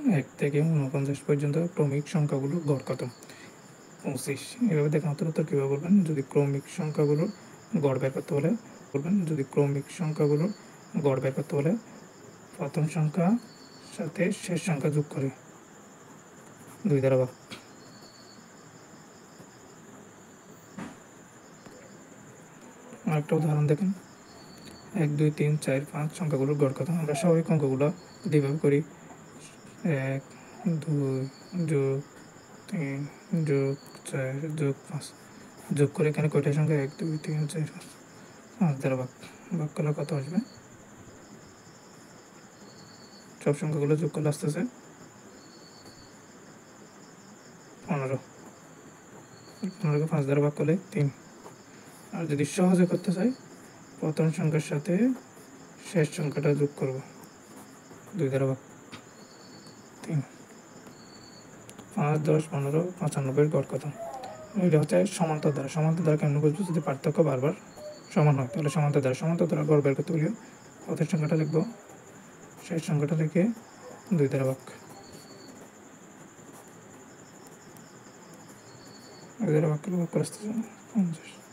1 থেকে 49 পর্যন্ত ক্রমিক সংখ্যাগুলোর গড় কত? 25। এভাবে দেখেন উত্তর কীভাবে বলবেন? যদি ক্রমিক সংখ্যাগুলোর গড় বের করতে হলে প্রথম সংখ্যার সাথে শেষ সংখ্যা যোগ করে 2 দ্বারা ভাগ। আরেকটা উদাহরণ দেখেন, 1 2 3 4 5 সংখ্যাগুলোর গড় কত? আমরা স্বাভাবিক অঙ্কগুলো যদি এভাবে করি 1 2 যোগ 3 যোগ 4 যোগ 5 যোগ করে এখানে কয়টা সংখ্যা 1 2 3 4 5 দ্বারা ভাগ করলে কত আসবে? সব সংখ্যাগুলো যোগ করলে আসতেছে 15। 15কে 5 দ্বারা ভাগ করলে 3। আর যদি সহজে করতে চাই, প্রথম সংখ্যার সাথে শেষ সংখ্যাটা যোগ করব 2 দ্বারা ভাগ 3। 5 10 15 95 গড় কত? এটা হচ্ছে সমান্তর দ্বারা কেমন বুঝবো? যদি পার্থক্য বারবার সমান হয় তাহলে সমান্তর দ্বারা গড় বের করতে হলে প্রথম সংখ্যাটা লিখব, শেষ সংখ্যাটা লিখে 2 দ্বারা ভাগ। 2 দ্বারা ভাগ করলে আসতেছে 50।